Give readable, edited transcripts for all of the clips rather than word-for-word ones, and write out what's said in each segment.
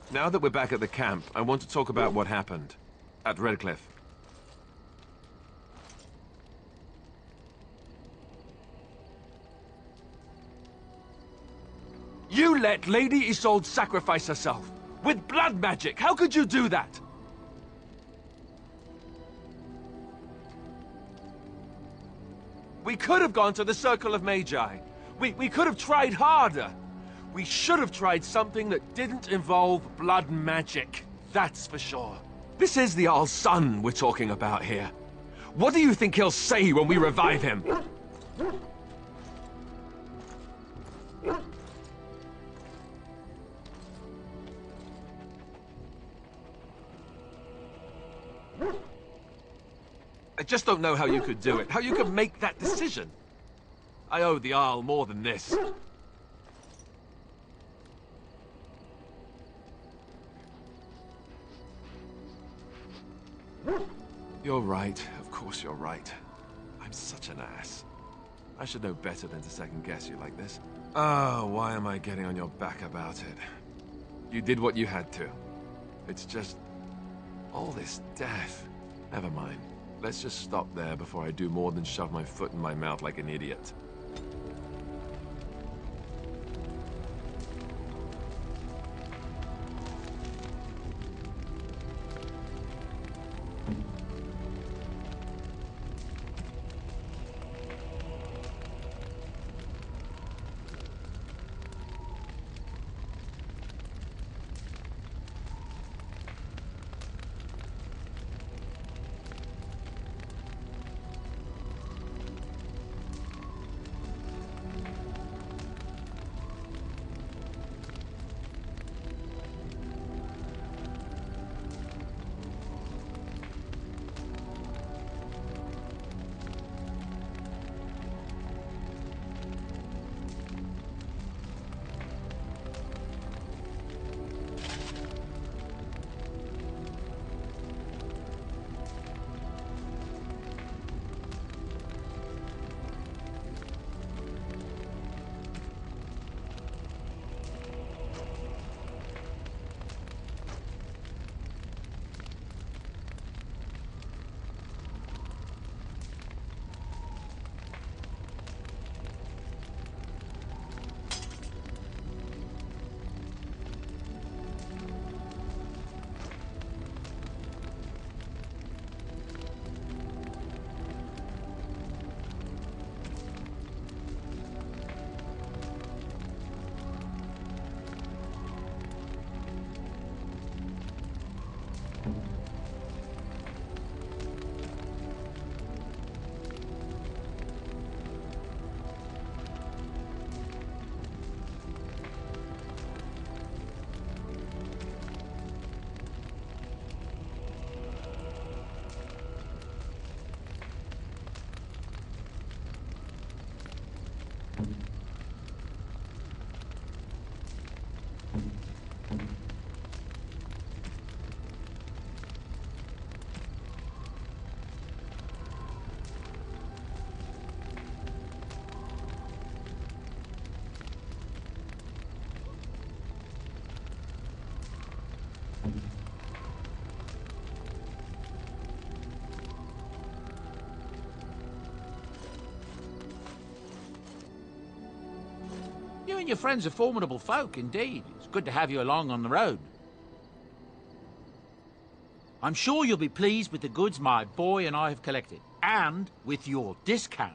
Now that we're back at the camp, I want to talk about what happened at Redcliffe. You let Lady Isolde sacrifice herself with blood magic. How could you do that? We could have gone to the Circle of Magi. We could have tried harder. We should have tried something that didn't involve blood magic. That's for sure. This is the Jarl's son we're talking about here. What do you think he'll say when we revive him? I just don't know how you could do it, how you could make that decision. I owe the Jarl more than this. You're right. Of course you're right. I'm such an ass. I should know better than to second-guess you like this. Oh, why am I getting on your back about it? You did what you had to. It's just... all this death. Never mind. Let's just stop there before I do more than shove my foot in my mouth like an idiot. You and your friends are formidable folk, indeed. It's good to have you along on the road. I'm sure you'll be pleased with the goods my boy and I have collected, and with your discount.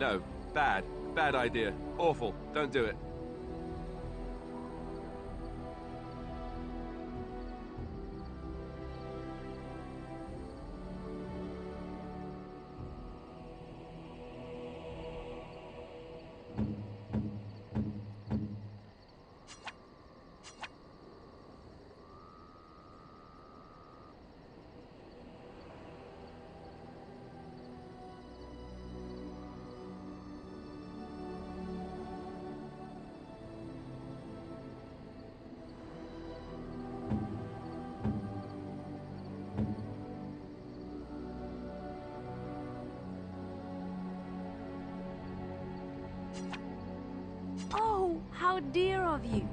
No, bad. Bad idea. Awful. Don't do it. Oh, how dear of you.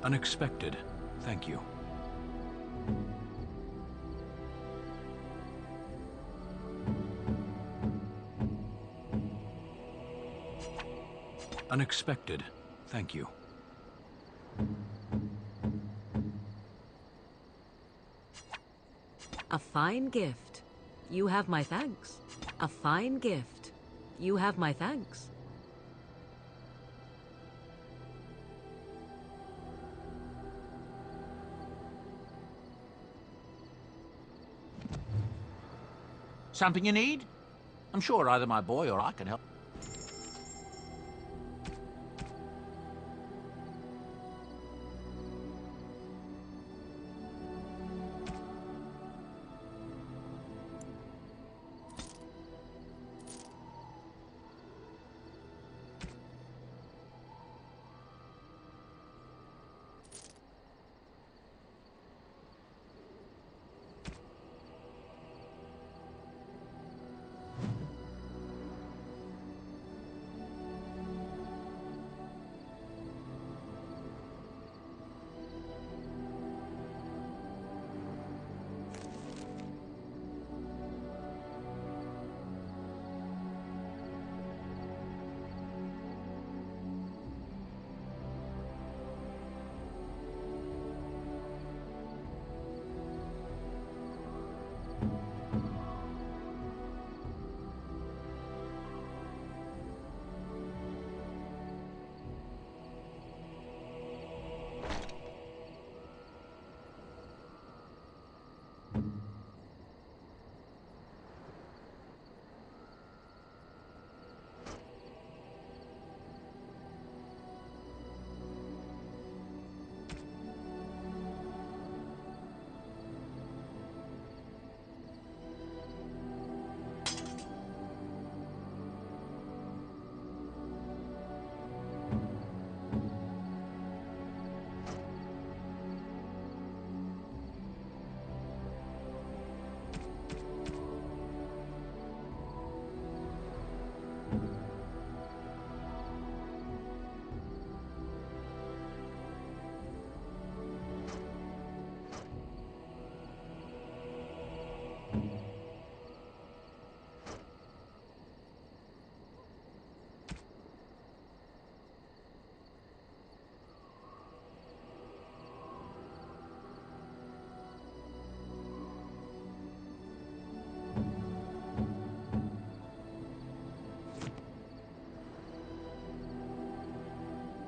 Unexpected. Thank you. Unexpected. Thank you. A fine gift. You have my thanks. A fine gift. You have my thanks. Something you need? I'm sure either my boy or I can help.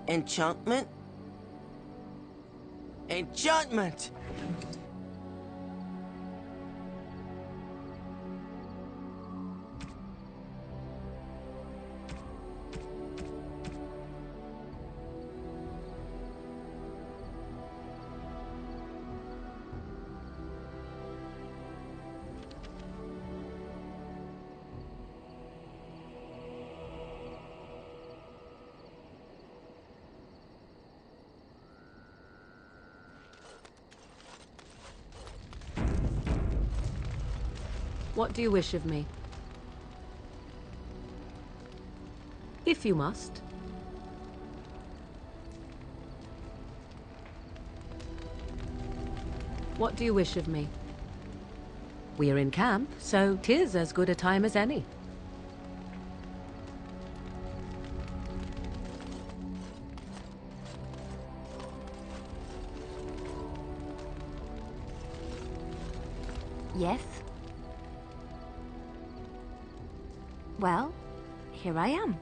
Enchantment? Enchantment! What do you wish of me? If you must. What do you wish of me? We are in camp, so 'tis as good a time as any. Yes? Well, here I am.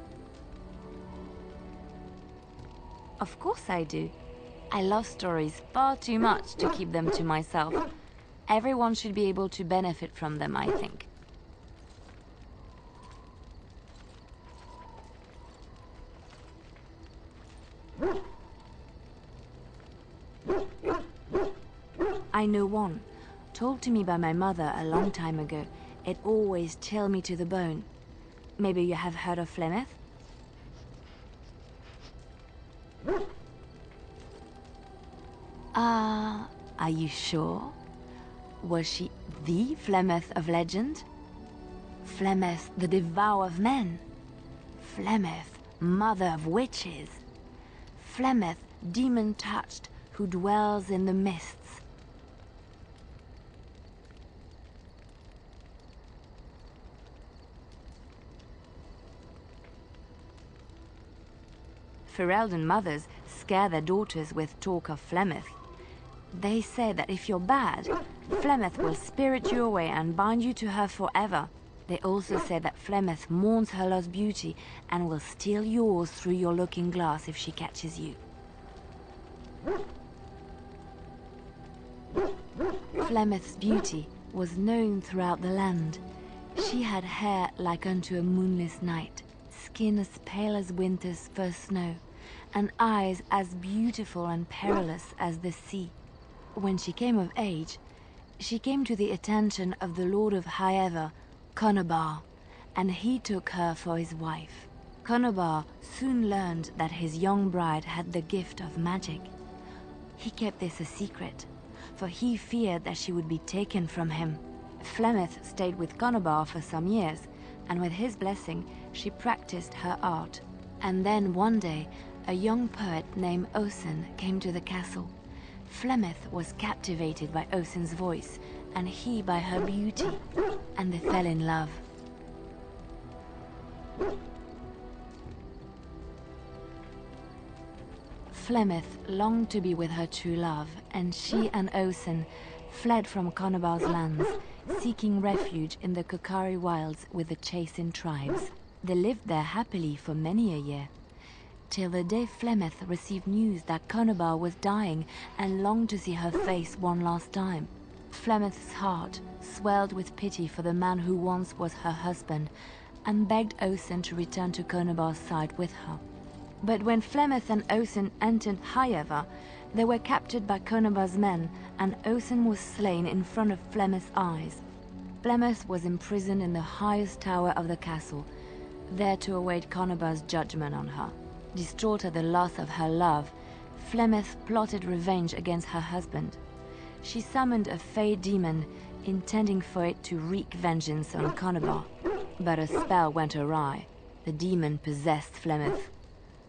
Of course I do. I love stories far too much to keep them to myself. Everyone should be able to benefit from them, I think. I know one, told to me by my mother a long time ago. It always chilled me to the bone. Maybe you have heard of Flemeth? Are you sure? Was she the Flemeth of legend? Flemeth, the devourer of men? Flemeth, mother of witches? Flemeth, demon-touched, who dwells in the mists? Ferelden mothers scare their daughters with talk of Flemeth. They say that if you're bad, Flemeth will spirit you away and bind you to her forever. They also say that Flemeth mourns her lost beauty and will steal yours through your looking glass if she catches you. Flemeth's beauty was known throughout the land. She had hair like unto a moonless night, skin as pale as winter's first snow, and eyes as beautiful and perilous as the sea. When she came of age, she came to the attention of the Lord of Highever, Conobar, and he took her for his wife. Conobar soon learned that his young bride had the gift of magic. He kept this a secret, for he feared that she would be taken from him. Flemeth stayed with Conobar for some years, and with his blessing, she practiced her art. And then one day, a young poet named Osen came to the castle. Flemeth was captivated by Osen's voice, and he by her beauty, and they fell in love. Flemeth longed to be with her true love, and she and Osen fled from Conobar's lands, seeking refuge in the Kokari wilds with the Chasing tribes. They lived there happily for many a year, till the day Flemeth received news that Conobar was dying and longed to see her face one last time. Flemeth's heart swelled with pity for the man who once was her husband, and begged Osen to return to Conobar's side with her. But when Flemeth and Osen entered Highever, they were captured by Conobar's men, and Osen was slain in front of Flemeth's eyes. Flemeth was imprisoned in the highest tower of the castle, there to await Conobar's judgment on her. Distraught at the loss of her love, Flemeth plotted revenge against her husband. She summoned a fey demon, intending for it to wreak vengeance on Conobar. But a spell went awry. The demon possessed Flemeth.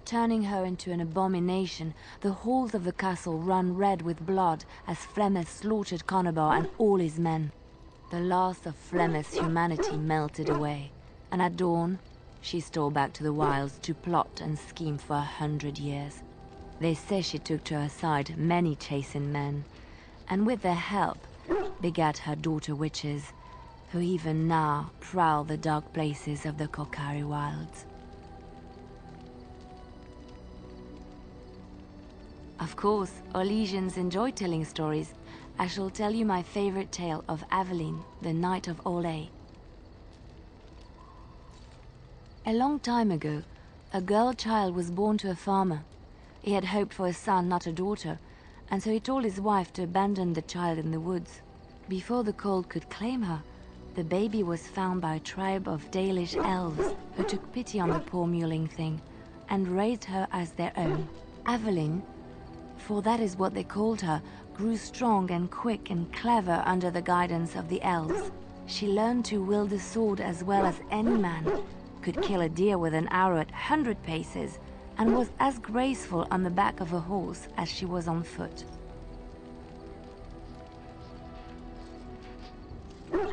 Turning her into an abomination, the halls of the castle ran red with blood as Flemeth slaughtered Conobar and all his men. The last of Flemeth's humanity melted away, and at dawn, she stole back to the wilds to plot and scheme for 100 years. They say she took to her side many Chasing men, and with their help, begat her daughter witches, who even now prowl the dark places of the Kokari wilds. Of course, Orlesians enjoy telling stories. I shall tell you my favorite tale of Aveline, the Knight of Olay. A long time ago, a girl child was born to a farmer. He had hoped for a son, not a daughter, and so he told his wife to abandon the child in the woods. Before the cold could claim her, the baby was found by a tribe of Dalish elves who took pity on the poor mewling thing and raised her as their own. Aveline, for that is what they called her, grew strong and quick and clever under the guidance of the elves. She learned to wield the sword as well as any man, could kill a deer with an arrow at 100 paces, and was as graceful on the back of a horse as she was on foot.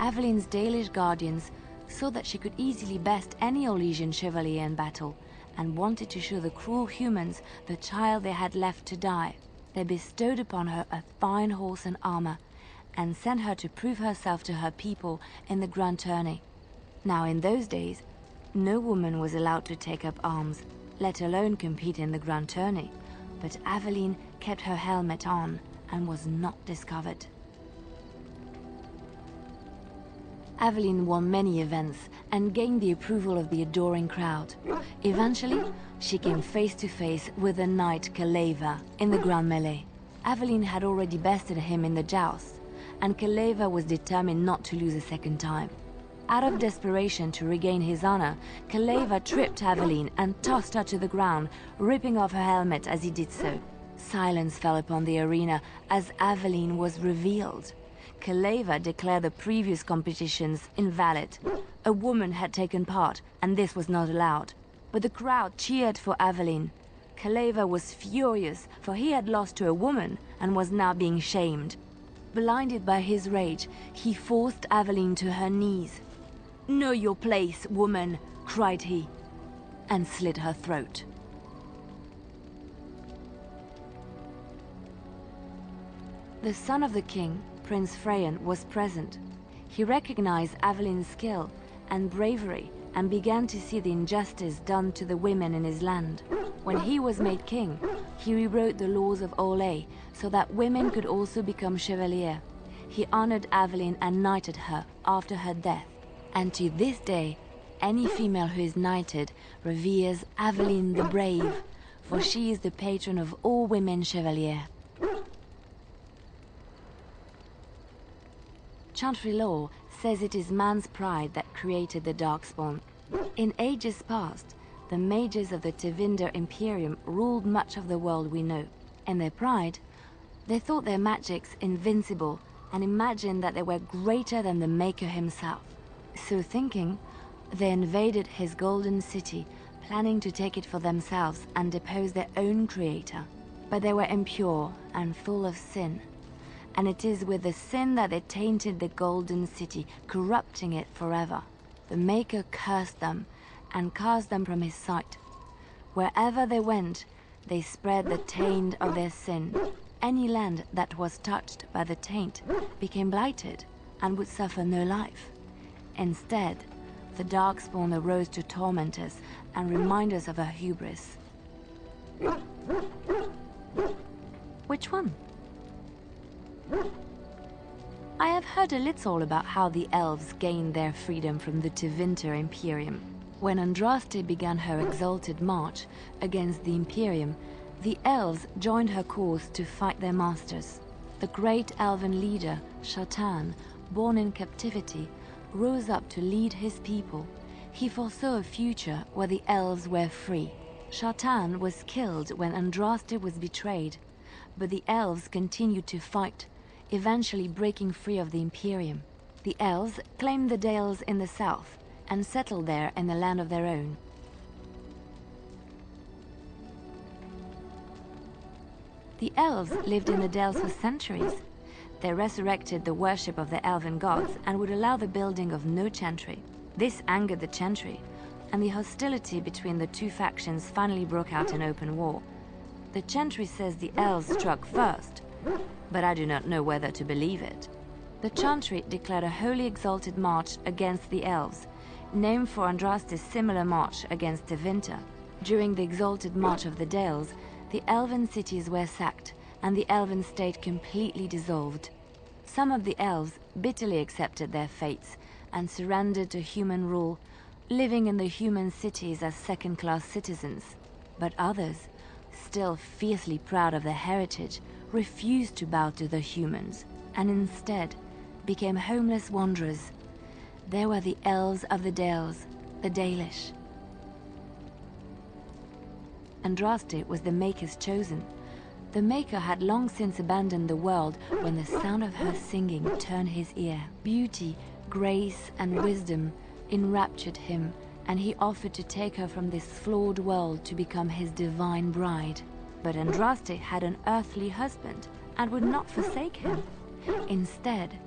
Aveline's Dalish guardians saw that she could easily best any Orlesian chevalier in battle, and wanted to show the cruel humans the child they had left to die. They bestowed upon her a fine horse and armor, and sent her to prove herself to her people in the grand tourney. Now in those days, No woman was allowed to take up arms, let alone compete in the grand tourney, but Aveline kept her helmet on and was not discovered. Aveline won many events and gained the approval of the adoring crowd. Eventually, she came face to face with the knight Kaleva in the grand melee. Aveline had already bested him in the joust, and Kaleva was determined not to lose a second time. Out of desperation to regain his honor, Kaleva tripped Aveline and tossed her to the ground, ripping off her helmet as he did so. Silence fell upon the arena as Aveline was revealed. Kaleva declared the previous competitions invalid. A woman had taken part, and this was not allowed. But the crowd cheered for Aveline. Kaleva was furious, for he had lost to a woman and was now being shamed. Blinded by his rage, he forced Aveline to her knees. "Know your place, woman," cried he, and slit her throat. The son of the king, Prince Freyan, was present. He recognized Aveline's skill and bravery and began to see the injustice done to the women in his land. When he was made king, he rewrote the laws of Olay so that women could also become chevalier. He honored Aveline and knighted her after her death. And to this day, any female who is knighted reveres Aveline the Brave, for she is the patron of all women chevalier. Chantry law says it is man's pride that created the Darkspawn. In ages past, the mages of the Tevinter Imperium ruled much of the world we know. In their pride, they thought their magics invincible and imagined that they were greater than the Maker himself. So thinking, they invaded his golden city, planning to take it for themselves and depose their own creator. But they were impure and full of sin. And it is with the sin that they tainted the golden city, corrupting it forever. The Maker cursed them and cast them from his sight. Wherever they went, they spread the taint of their sin. Any land that was touched by the taint became blighted and would suffer no life. Instead, the Darkspawn arose to torment us and remind us of our hubris. Which one? I have heard a little about how the elves gained their freedom from the Tevinter Imperium. When Andraste began her exalted march against the Imperium, the elves joined her cause to fight their masters. The great elven leader, Shatan, born in captivity, rose up to lead his people. He foresaw a future where the elves were free. Shatan was killed when Andraste was betrayed, but the elves continued to fight, eventually breaking free of the Imperium. The elves claimed the Dales in the south and settled there in a land of their own. The elves lived in the Dales for centuries. They resurrected the worship of the elven gods and would allow the building of no chantry. This angered the chantry, and the hostility between the two factions finally broke out in open war. The chantry says the elves struck first, but I do not know whether to believe it. The chantry declared a wholly exalted march against the elves, named for Andraste's similar march against Tevinter. During the exalted march of the Dales, the elven cities were sacked, and the elven state completely dissolved. Some of the elves bitterly accepted their fates and surrendered to human rule, living in the human cities as second-class citizens. But others, still fiercely proud of their heritage, refused to bow to the humans, and instead became homeless wanderers. There were the elves of the Dales, the Dalish. Andraste was the Maker's chosen. The Maker had long since abandoned the world when the sound of her singing turned his ear. Beauty, grace, and wisdom enraptured him, and he offered to take her from this flawed world to become his divine bride. But Andraste had an earthly husband and would not forsake him. Instead,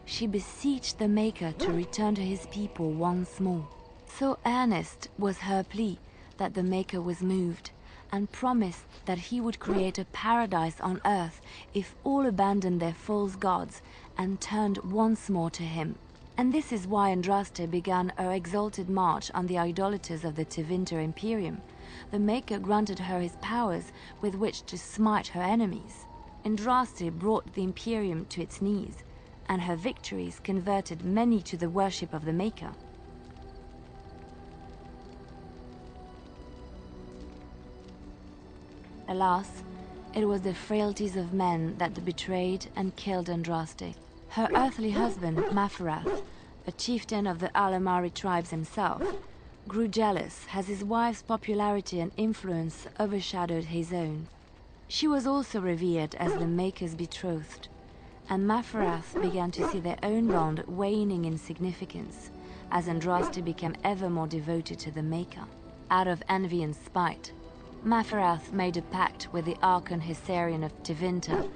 she beseeched the Maker to return to his people once more. So earnest was her plea that the Maker was moved, and promised that he would create a paradise on earth if all abandoned their false gods and turned once more to him. And this is why Andraste began her exalted march on the idolaters of the Tevinter Imperium. The Maker granted her his powers with which to smite her enemies. Andraste brought the Imperium to its knees, and her victories converted many to the worship of the Maker. Alas, it was the frailties of men that betrayed and killed Andraste. Her earthly husband, Maferath, a chieftain of the Alamari tribes himself, grew jealous as his wife's popularity and influence overshadowed his own. She was also revered as the Maker's betrothed, and Maferath began to see their own bond waning in significance as Andraste became ever more devoted to the Maker. Out of envy and spite, Maferath made a pact with the Archon Hysarian of Tevinter,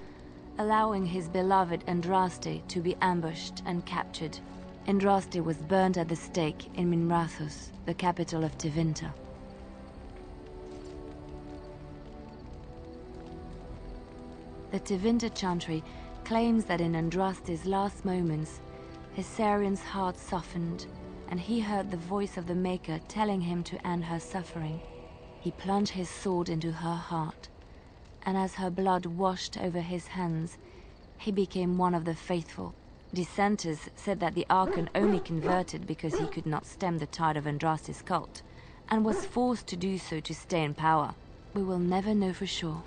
allowing his beloved Andraste to be ambushed and captured. Andraste was burned at the stake in Minrathous, the capital of Tevinter. The Tevinter chantry claims that in Andraste's last moments, Hysarian's heart softened, and he heard the voice of the Maker telling him to end her suffering. He plunged his sword into her heart, and as her blood washed over his hands, he became one of the faithful. Dissenters said that the Archon only converted because he could not stem the tide of Andraste's cult, and was forced to do so to stay in power. We will never know for sure.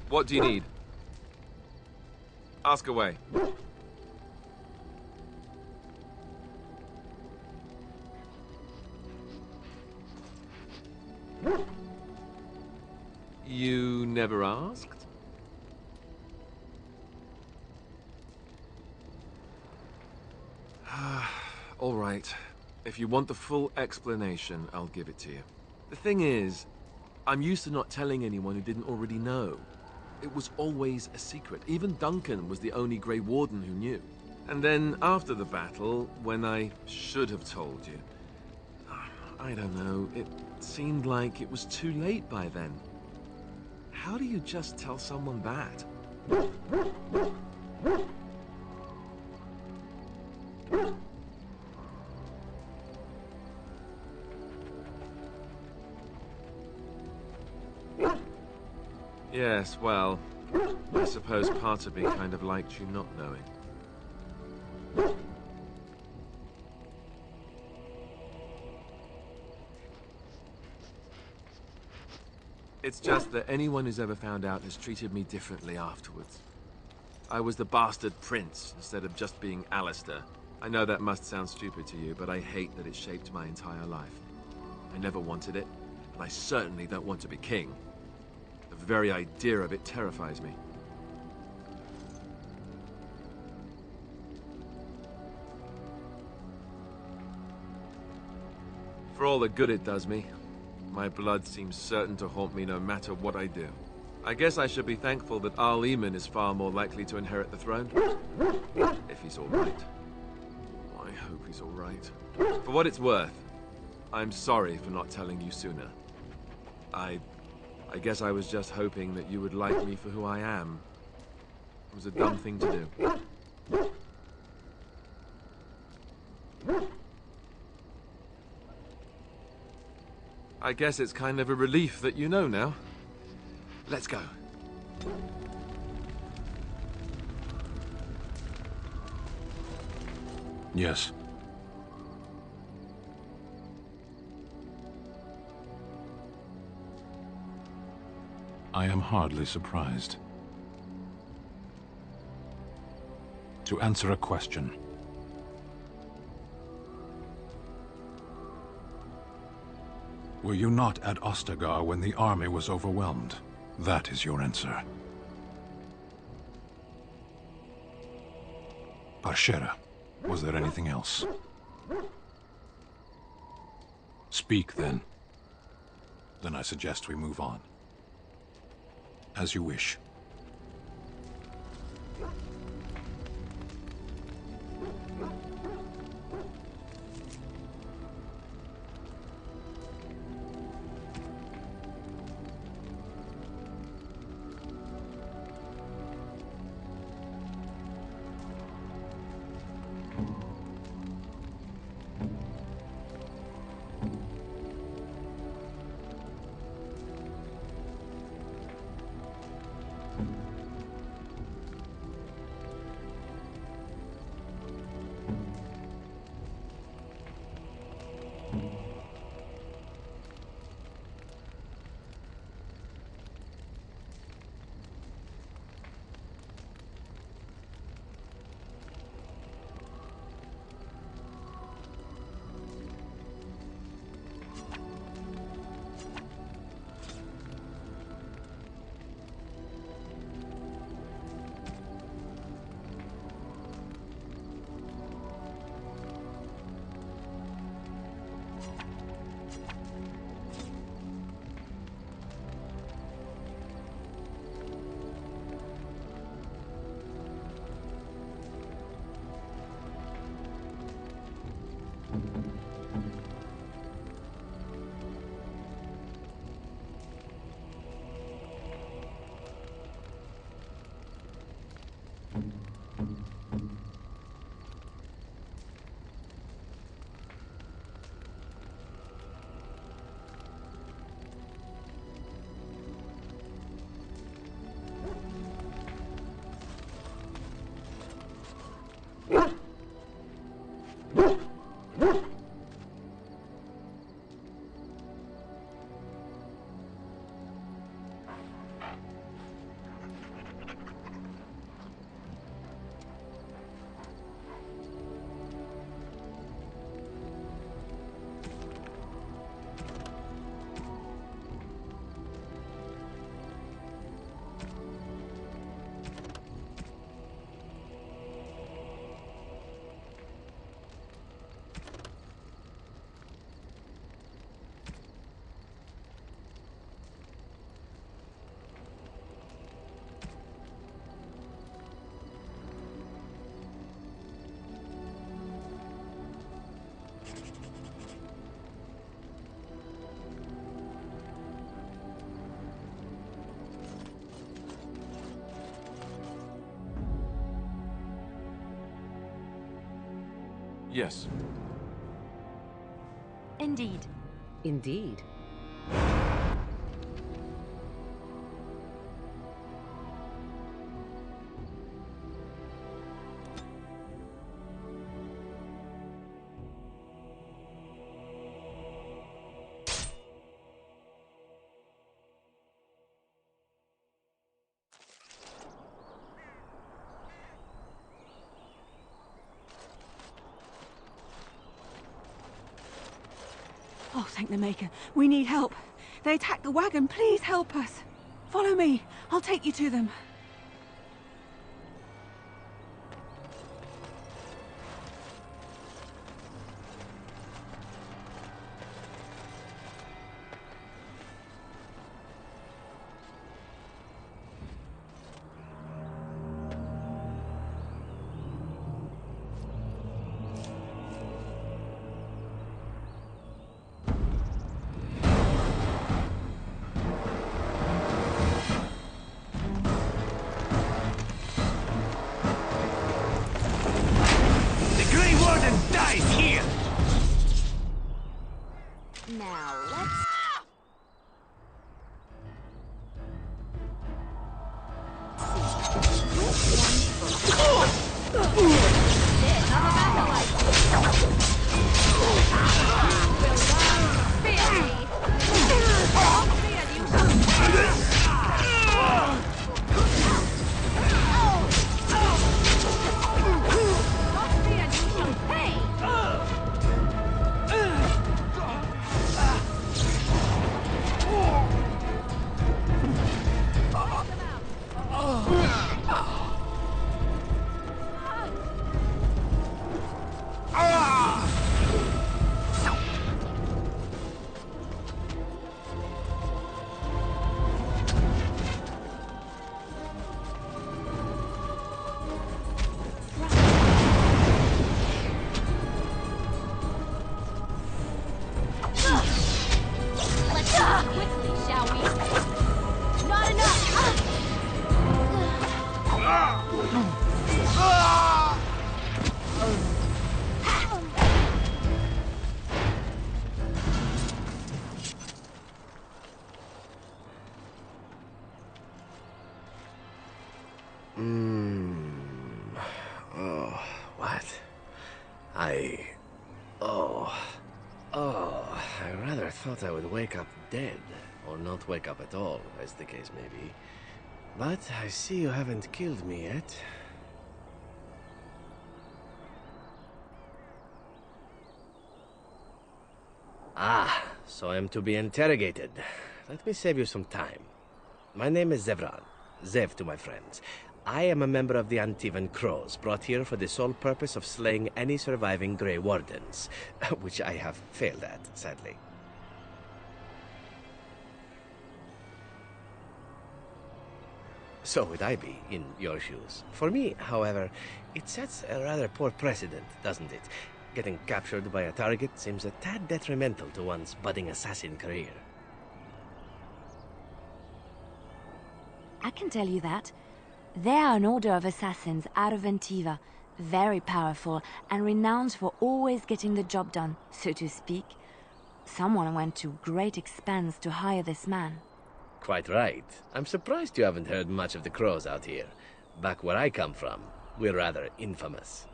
What do you need? Ask away. You never asked? All right. If you want the full explanation, I'll give it to you. The thing is, I'm used to not telling anyone who didn't already know. It was always a secret. Even Duncan was the only Grey Warden who knew. And then after the battle, when I should have told you, I don't know, it seemed like it was too late by then. How do you just tell someone that? Yes, well, I suppose part of me kind of liked you not knowing. It's just that anyone who's ever found out has treated me differently afterwards. I was the bastard prince instead of just being Alistair. I know that must sound stupid to you, but I hate that it shaped my entire life. I never wanted it, and I certainly don't want to be king. The very idea of it terrifies me. For all the good it does me, my blood seems certain to haunt me no matter what I do. I guess I should be thankful that Arl Eamon is far more likely to inherit the throne. If he's all right. I hope he's all right. For what it's worth, I'm sorry for not telling you sooner. I guess I was just hoping that you would like me for who I am. It was a dumb thing to do. I guess it's kind of a relief that you know now. Let's go. Yes. I am hardly surprised. To answer a question. Were you not at Ostagar when the army was overwhelmed? That is your answer. Parshera, was there anything else? Speak, then. Then I suggest we move on. As you wish. Yes. Indeed. Indeed. Oh, thank the Maker. We need help. They attacked the wagon. Please help us. Follow me. I'll take you to them. Now, let's... Oh, what? I rather thought I would wake up dead, or not wake up at all, as the case may be. But I see you haven't killed me yet. Ah, so I am to be interrogated. Let me save you some time. My name is Zevran. Zev to my friends. I am a member of the Antivan Crows, brought here for the sole purpose of slaying any surviving Grey Wardens, which I have failed at, sadly. So would I be, in your shoes. For me, however, it sets a rather poor precedent, doesn't it? Getting captured by a target seems a tad detrimental to one's budding assassin career. I can tell you that. They are an order of assassins out of Antiva, very powerful and renowned for always getting the job done, so to speak. Someone went to great expense to hire this man. Quite right. I'm surprised you haven't heard much of the Crows out here. Back where I come from, we're rather infamous.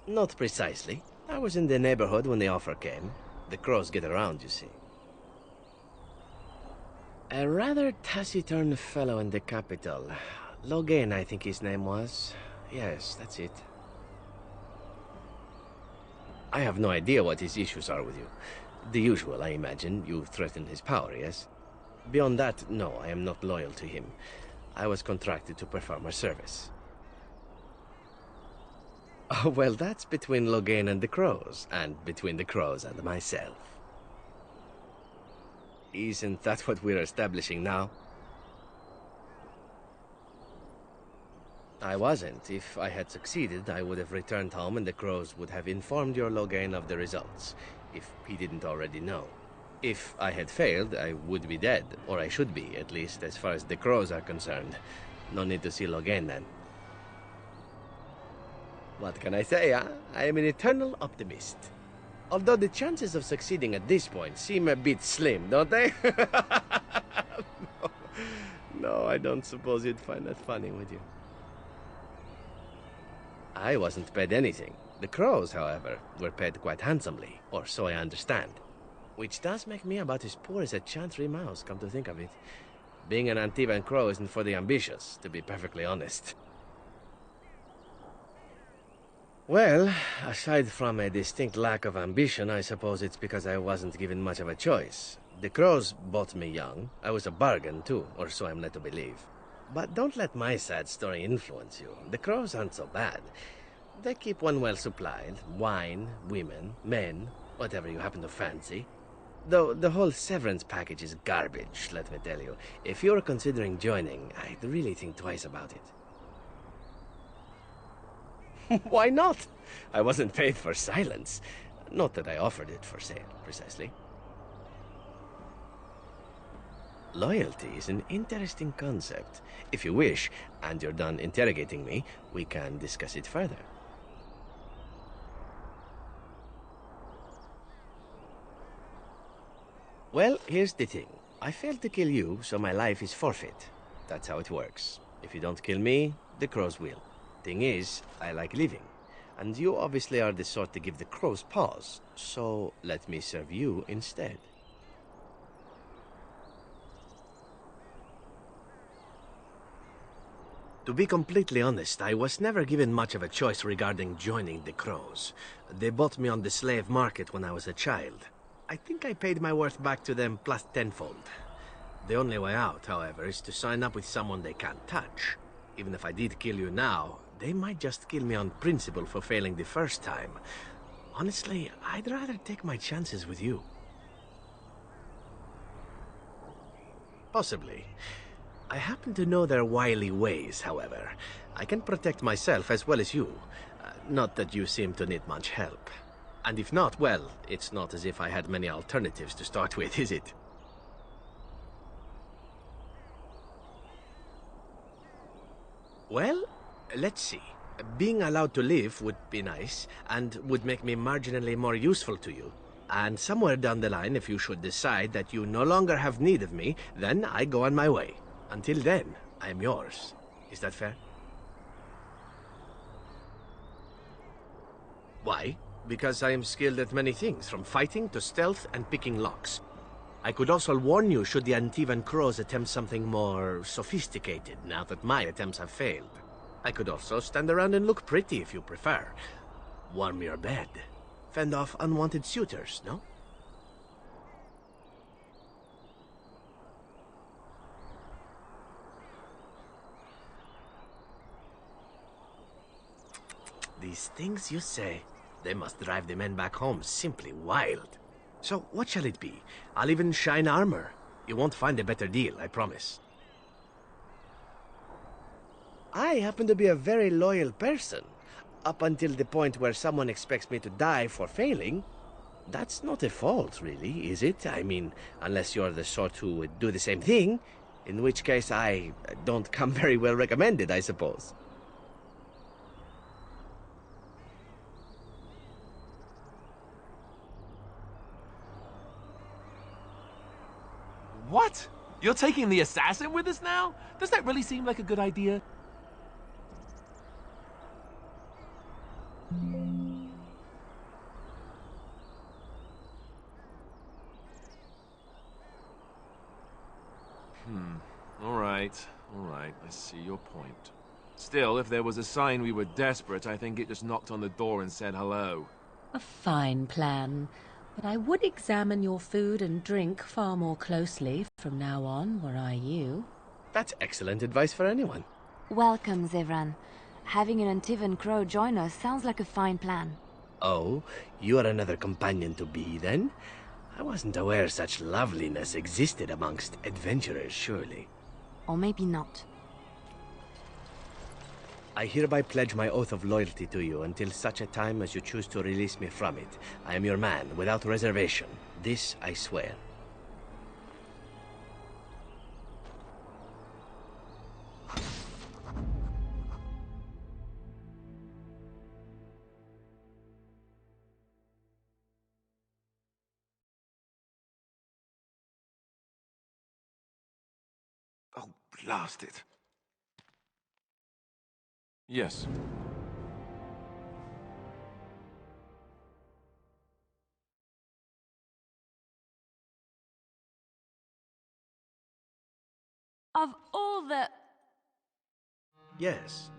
Not precisely. I was in the neighborhood when the offer came. The Crows get around, you see. A rather taciturn fellow in the capital. Logain, I think his name was. Yes, that's it. I have no idea what his issues are with you. The usual, I imagine. You threaten his power, yes? Beyond that, no, I am not loyal to him. I was contracted to perform a service. Oh, well, that's between Logain and the Crows, and between the Crows and myself. Isn't that what we're establishing now? I wasn't. If I had succeeded, I would have returned home and the Crows would have informed your Logain of the results, if he didn't already know. If I had failed, I would be dead, or I should be, at least as far as the Crows are concerned. No need to see Logain then. What can I say, huh? I am an eternal optimist. Although the chances of succeeding at this point seem a bit slim, don't they? No, I don't suppose you'd find that funny, would you? I wasn't paid anything. The crows, however, were paid quite handsomely, or so I understand. Which does make me about as poor as a chantry mouse, come to think of it. Being an Antivan crow isn't for the ambitious, to be perfectly honest. Well, aside from a distinct lack of ambition, I suppose it's because I wasn't given much of a choice. The crows bought me young. I was a bargain, too, or so I'm led to believe. But don't let my sad story influence you. The crows aren't so bad. They keep one well supplied. Wine, women, men, whatever you happen to fancy. Though the whole severance package is garbage, let me tell you. If you're considering joining, I'd really think twice about it. Why not? I wasn't paid for silence. Not that I offered it for sale, precisely. Loyalty is an interesting concept. If you wish, and you're done interrogating me, we can discuss it further. Well, here's the thing. I failed to kill you, so my life is forfeit. That's how it works. If you don't kill me, the crows will. Thing is, I like living. And you obviously are the sort to give the crows pause, so let me serve you instead. To be completely honest, I was never given much of a choice regarding joining the crows. They bought me on the slave market when I was a child. I think I paid my worth back to them plus tenfold. The only way out, however, is to sign up with someone they can't touch. Even if I did kill you now, they might just kill me on principle for failing the first time. Honestly, I'd rather take my chances with you. Possibly. I happen to know their wily ways, however. I can protect myself as well as you. Not that you seem to need much help. And if not, well, it's not as if I had many alternatives to start with, is it? Well, let's see. Being allowed to live would be nice, and would make me marginally more useful to you. And somewhere down the line, if you should decide that you no longer have need of me, then I go on my way. Until then, I am yours. Is that fair? Why? Because I am skilled at many things, from fighting to stealth and picking locks. I could also warn you should the Antivan crows attempt something more sophisticated, now that my attempts have failed. I could also stand around and look pretty if you prefer. Warm your bed. Fend off unwanted suitors, no? These things you say, they must drive the men back home simply wild. So what shall it be? I'll even shine armor. You won't find a better deal, I promise. I happen to be a very loyal person. Up until the point where someone expects me to die for failing. That's not a fault, really, is it? I mean, unless you're the sort who would do the same thing. In which case I don't come very well recommended, I suppose. What? You're taking the assassin with us now? Does that really seem like a good idea? All right, I see your point. Still, if there was a sign we were desperate, I think it just knocked on the door and said hello. A fine plan. But I would examine your food and drink far more closely from now on, were I you. That's excellent advice for anyone. Welcome, Zevran. Having an Antivan crow join us sounds like a fine plan. Oh, you are another companion to be, then? I wasn't aware such loveliness existed amongst adventurers, surely. Or maybe not. I hereby pledge my oath of loyalty to you until such a time as you choose to release me from it. I am your man, without reservation. This I swear. Blast it. Yes. Of all the... Yes.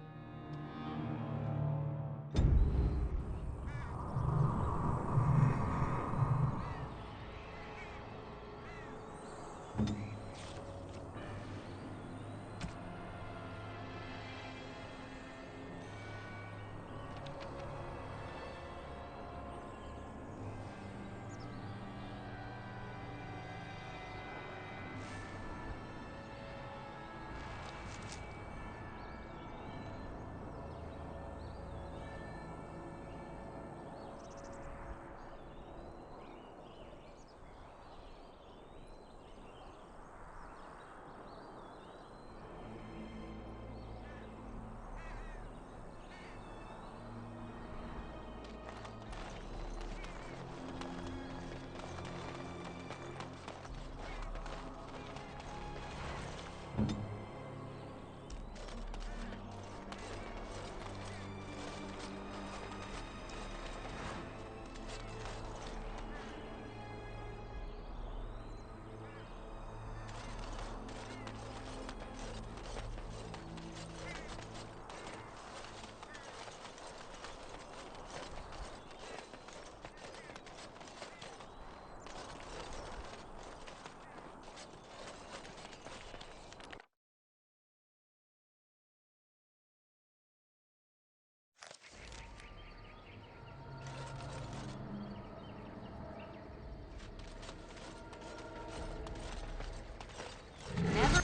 Never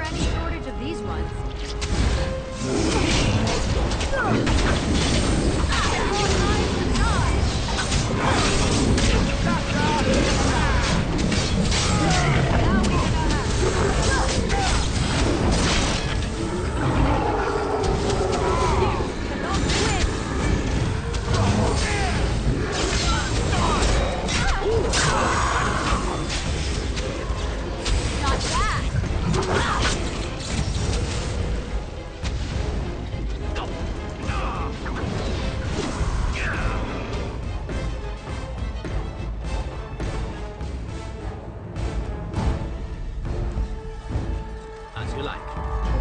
any shortage of these ones. As you like.